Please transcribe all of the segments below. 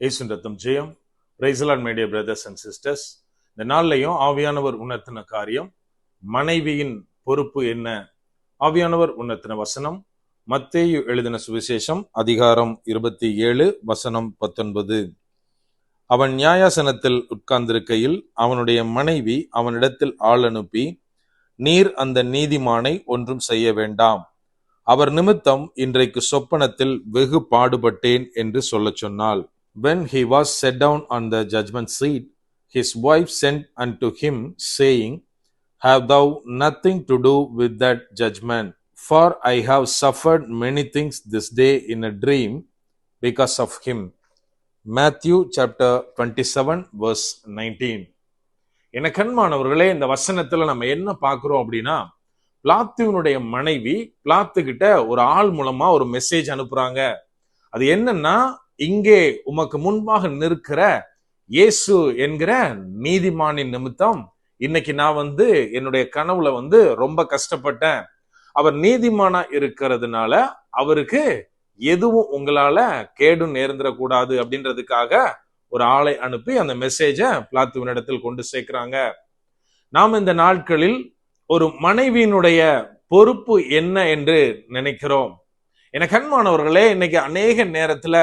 இயேசுவின் ரத்தம் ஜெயம். Praise the lord my dear brothers and sisters. இந்த நாள்லையும் ஆவியானவர் உணர்த்தின காரியம், மனைவியின் பொறுப்பு என்ன? ஆவியானவர் உணர்த்தின வசனம் மத்தேயு எழுதின சுவிசேஷம் அதிகாரம் 27 வசனம் 19. அவன் நியாயாசனத்தில் உட்கார்ந்திருக்கையில் அவனுடைய மனைவி அவனிடத்தில் ஆள் அனுப்பி, நீர் அந்த நீதிமானை ஒன்றும் செய்ய வேண்டாம், அவர் நிமித்தம் இன்றைக்கு சொப்பனத்தில் வெகு பாடுபட்டேன் என்று சொல்ல சொன்னாள். When he was set down on the judgment seat, his wife sent unto him, saying, Have thou nothing to do with that judgment? For I have suffered many things this day in a dream because of him. Matthew chapter 27 verse 19. என கண்மானவர்களே, இந்த வசனத்துல நம்ம என்ன பார்க்கிறோம் அப்படின்னா, பிலாத்துவினுடைய மனைவி பிலாத்துக்கிட்ட ஒரு ஆள் மூலமா ஒரு மெசேஜ் அனுப்புறாங்க. அது என்னன்னா, இங்கே உமக்கு முன்பாக நிற்கிற இயேசு என்கிற நீதிமானின் நிமித்தம் இன்னைக்கு நான் என்னுடைய கனவுல ரொம்ப கஷ்டப்பட்டேன். அவர் நீதிமானா இருக்கிறதுனால அவருக்கு எதுவும் உங்களால கேடு நேர்ந்துடக்கூடாது அப்படின்றதுக்காக ஒரு ஆளை அனுப்பி அந்த மெசேஜை பிலாத்துவினிடத்தில் கொண்டு சேர்க்கிறாங்க. நாம் இந்த நாட்களில் ஒரு மனைவியினுடைய பொறுப்பு என்ன என்று நினைக்கிறோம். என கண்மானவர்களே, இன்னைக்கு அநேக நேரத்துல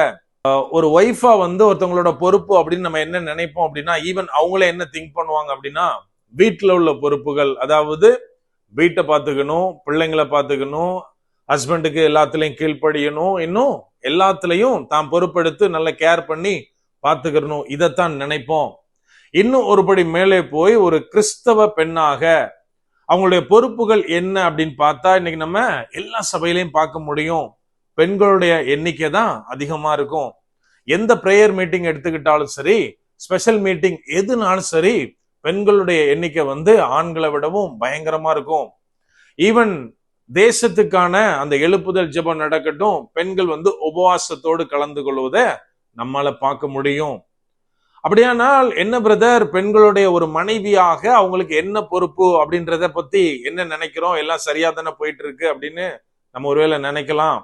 ஒரு ஒய்ஃபா ஒருத்தவங்களோட பொறுப்பு அப்படின்னு நம்ம என்ன நினைப்போம் அப்படின்னா, ஈவன் அவங்களே என்ன திங்க் பண்ணுவாங்க அப்படின்னா, வீட்டுல உள்ள பொறுப்புகள், அதாவது வீட்டை பார்த்துக்கணும், பிள்ளைங்களை பார்த்துக்கணும், ஹஸ்பண்டுக்கு எல்லாத்துலயும் கீழ்ப்படியணும், இன்னும் எல்லாத்துலயும் தான் பொறுப்பெடுத்து நல்ல கேர் பண்ணி பார்த்துக்கணும், இதைத்தான் நினைப்போம். இன்னும் ஒருபடி மேலே போய் ஒரு கிறிஸ்தவ பெண்ணாக அவங்களுடைய பொறுப்புகள் என்ன அப்படின்னு பார்த்தா, இன்னைக்கு நம்ம எல்லா சபையிலையும் பார்க்க முடியும், பெண்களுடைய எண்ணிக்கை தான் அதிகமா இருக்கும். எந்த பிரேயர் மீட்டிங் எடுத்துக்கிட்டாலும் சரி, ஸ்பெஷல் மீட்டிங் எதுனாலும் சரி, பெண்களுடைய எண்ணிக்கை ஆண்களை விடவும் பயங்கரமா இருக்கும். ஈவன் தேசத்துக்கான அந்த எழுப்புதல் ஜெபம் நடக்கட்டும், பெண்கள் உபவாசத்தோடு கலந்து கொள்வதை நம்மால பார்க்க முடியும். அப்படியானால் என்ன பிரதர், பெண்களுடைய ஒரு மனைவியாக அவங்களுக்கு என்ன பொறுப்பு அப்படின்றத பத்தி என்ன நினைக்கிறோம்? எல்லாம் சரியா தானே போயிட்டு இருக்கு அப்படின்னு நம்ம ஒருவேளை நினைக்கலாம்.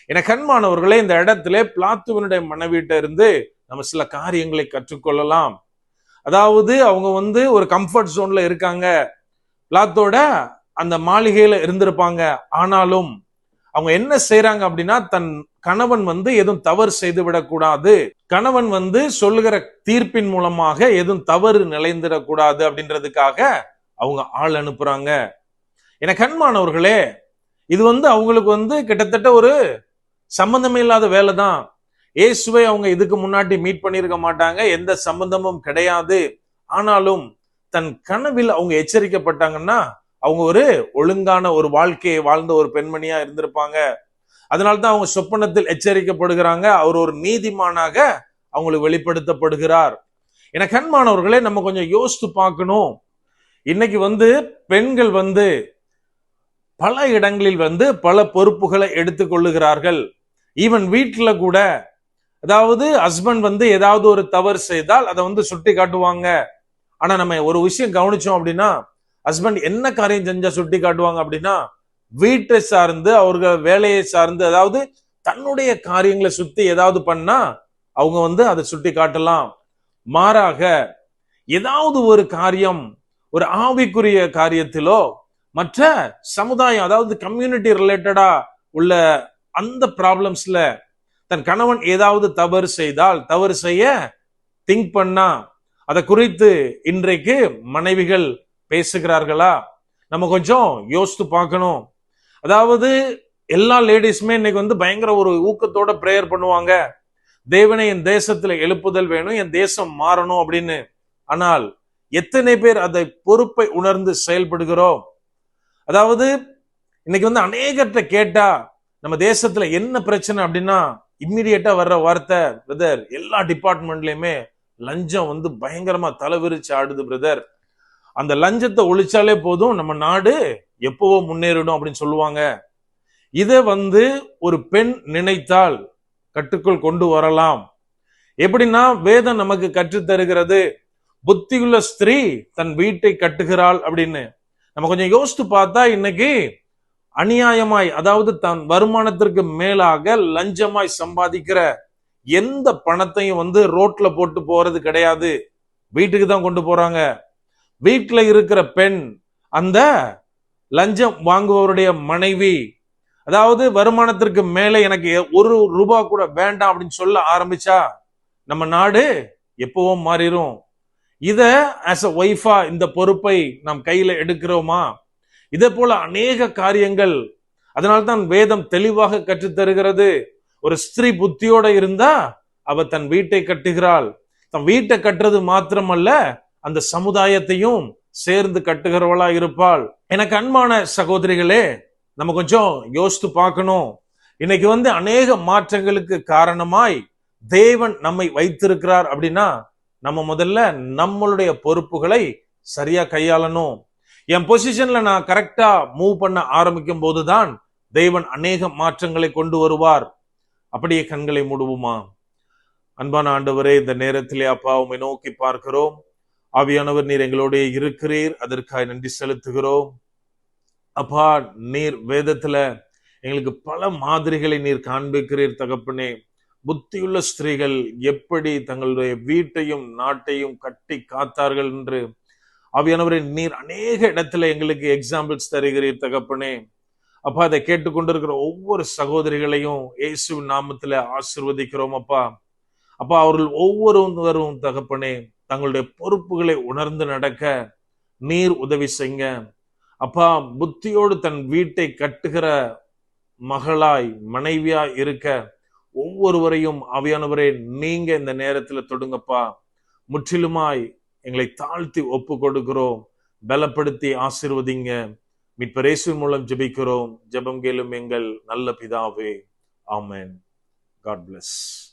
என கண்மானவர்களே, இந்த இடத்துல பிலாத்துவினுடைய மனைவிட்ட இருந்து நம்ம சில காரியங்களை கற்றுக்கொள்ளலாம். அதாவது அவங்க ஒரு கம்ஃபர்ட் ஜோன்ல இருக்காங்க, பிலாத்தோட அந்த மாளிகையில இருந்திருப்பாங்க. ஆனாலும் அவங்க என்ன செய்யறாங்க அப்படின்னா, தன் கணவன் எதுவும் தவறு செய்து விடக்கூடாது, கணவன் சொல்லுகிற தீர்ப்பின் மூலமாக எதுவும் தவறு நிலைந்திடக்கூடாது அப்படின்றதுக்காக அவங்க ஆள் அனுப்புறாங்க. என கண்மானவர்களே, இது அவங்களுக்கு கிட்டத்தட்ட ஒரு சம்பந்தமே இல்லாத வேலை தான். இயேசுவை அவங்க இதுக்கு முன்னாடி மீட் பண்ணிருக்க மாட்டாங்க, எந்த சம்பந்தமும் கிடையாது. ஆனாலும் தன் கனவில் அவங்க எச்சரிக்கப்பட்டாங்கன்னா, அவங்க ஒரு ஒழுங்கான ஒரு வாழ்க்கையை வாழ்ந்த ஒரு பெண்மணியா இருந்திருப்பாங்க. அதனால்தான் அவங்க சொப்பனத்தில் எச்சரிக்கப்படுகிறாங்க. அவர் ஒரு நீதிமானாக அவங்களுக்கு வெளிப்படுத்தப்படுகிறார். என கண்மானவர்களே, நம்ம கொஞ்சம் யோசித்து பார்க்கணும். இன்னைக்கு பெண்கள் பல இடங்களில் பல பொறுப்புகளை எடுத்துக்கொள்ளுகிறார்கள். ஈவன் வீட்டுல கூட, அதாவது ஹஸ்பண்ட் ஏதாவது ஒரு தவறு செய்தால் அதை சுட்டி காட்டுவாங்க. ஆனா நம்ம ஒரு விஷயம் கவனிச்சோம் அப்படின்னா, ஹஸ்பண்ட் என்ன காரியம் செஞ்சா சுட்டி காட்டுவாங்க அப்படின்னா, வீட்டை சார்ந்து அவர்கள் வேலையை சார்ந்து, அதாவது தன்னுடைய காரியங்களை சுத்தி ஏதாவது பண்ணா அவங்க அதை சுட்டி காட்டலாம். மாறாக ஏதாவது ஒரு காரியம், ஒரு ஆவிக்குரிய காரியத்திலோ மற்ற சமுதாயம், அதாவது கம்யூனிட்டி ரிலேட்டடா உள்ள அந்த ப்ராப்ளம்ஸ்ல தன் கணவன் ஏதாவது தவறு செய்தால், தவறு செய்ய திங்க் பண்ணா, அதை குறித்து இன்றைக்கு மனைவிகள் பேசுகிறார்களா? நம்ம கொஞ்சம் யோசித்து பார்க்கணும். அதாவது எல்லா லேடிஸுமே இன்னைக்கு பயங்கர ஒரு ஊக்கத்தோட பிரேயர் பண்ணுவாங்க, தேவனே என் தேசத்துல எழுப்புதல் வேணும், என் தேசம் மாறணும் அப்படின்னு. ஆனால் எத்தனை பேர் அதை பொறுப்பை உணர்ந்து செயல்படுகிறோம்? அதாவது இன்னைக்கு அநேகர்கிட்ட கேட்டா, நம்ம தேசத்துல என்ன பிரச்சனை அப்படின்னா, இம்மிடியேட்டா வர்ற வார்த்தை, பிரதர் எல்லா டிபார்ட்மெண்ட்லயுமே லஞ்சம் பயங்கரமா தலைவிரிச்சு ஆடுது பிரதர், அந்த லஞ்சத்தை ஒழிச்சாலே போதும் நம்ம நாடு எப்பவோ முன்னேறிடும் அப்படின்னு சொல்லுவாங்க. இதை ஒரு பெண் நினைத்தால் கட்டுக்குள் கொண்டு வரலாம். எப்படின்னா, வேதம் நமக்கு கற்றுத் தருகிறது, புத்தியுள்ள ஸ்திரீ தன் வீட்டை கட்டுகிறாள் அப்படின்னு. நம்ம கொஞ்சம் யோசித்து பார்த்தா, இன்னைக்கு அநியாயமாய், அதாவது தன் வருமானத்திற்கு மேலாக லஞ்சமாய் சம்பாதிக்கிற எந்த பணத்தையும் ரோட்ல போட்டு போறது கிடையாது, வீட்டுக்கு தான் கொண்டு போறாங்க. வீட்டுல இருக்கிற பெண் அந்த லஞ்சம் வாங்குபவருடைய மனைவி, அதாவது வருமானத்திற்கு மேல எனக்கு ஒரு ரூபா கூட வேண்டாம் அப்படின்னு சொல்ல ஆரம்பிச்சா நம்ம நாடு எப்பவும் மாறிடும். இத ஆஸ் அ ஒய்ஃபா இந்த பொறுப்பை நாம் கையில எடுக்கிறோமா? இதே போல அநேக காரியங்கள். அதனால்தான் வேதம் தெளிவாக கற்றுத்தருகிறது, ஒரு ஸ்திரீ புத்தியோட இருந்தா அவ தன் வீட்டை கட்டுகிறாள். தன் வீட்டை கட்டுறது மாத்திரமல்ல, அந்த சமுதாயத்தையும் சேர்ந்து கட்டுகிறவளா இருப்பாள். எனக்கு அன்பான சகோதரிகளே, நம்ம கொஞ்சம் யோசித்து பார்க்கணும். இன்னைக்கு அநேக மாற்றங்களுக்கு காரணமாய் தேவன் நம்மை வைத்திருக்கிறார் அப்படின்னா நம்ம முதல்ல நம்மளுடைய பொறுப்புகளை சரியா கையாளணும். என் பொசிஷன்ல நான் கரெக்டா மூவ் பண்ண ஆரம்பிக்கும் போதுதான் தேவன் அநேக மாற்றங்களை கொண்டு வருவார். அப்படியே கண்களை மூடுவோமா? அன்பான ஆண்டவரே, இந்த நேரத்திலே அப்பா உம்மை நோக்கி பார்க்கிறோம். ஆவியானவர், நீர் எங்களோட இருக்கிறீர், அதற்காக நன்றி செலுத்துகிறோம். அப்பா, நீர் வேதத்துல எங்களுக்கு பல மாதிரிகளை நீர் காண்பிக்கிறீர் தகப்பனே. புத்தியுள்ள ஸ்திரீகள் எப்படி தங்களுடைய வீட்டையும் நாட்டையும் கட்டி காத்தார்கள் என்று ஆவியானவரே நீர் அநேக இடத்துல எங்களுக்கு எக்ஸாம்பிள்ஸ் தருகிறீர் தகப்பனே. அப்பா, அதை கேட்டுக்கொண்டிருக்கிற ஒவ்வொரு சகோதரிகளையும் இயேசுவின் நாமத்துல ஆசீர்வதிக்கிறோம் அப்பா. அப்பா, அவர்கள் ஒவ்வொருவரும் தகப்பனே தங்களுடைய பொறுப்புகளை உணர்ந்து நடக்க நீர் உதவி செய்யுங்க அப்பா. புத்தியோடு தன் வீட்டை கட்டுகிற மகளாய் மனைவியாய் இருக்க ஒவ்வொருவரையும் ஆவியானவரே நீங்க இந்த நேரத்துல தொடுங்கப்பா. முற்றிலுமாய் எங்களை தாழ்த்தி ஒப்பு கொடுக்கிறோம். பலப்படுத்தி ஆசீர்வதிங்க. மீட்பர் இயேசுவின் மூலம் ஜெபிக்கிறோம். ஜெபம் கேளும் எங்கள் நல்ல பிதாவே. ஆமென். God bless.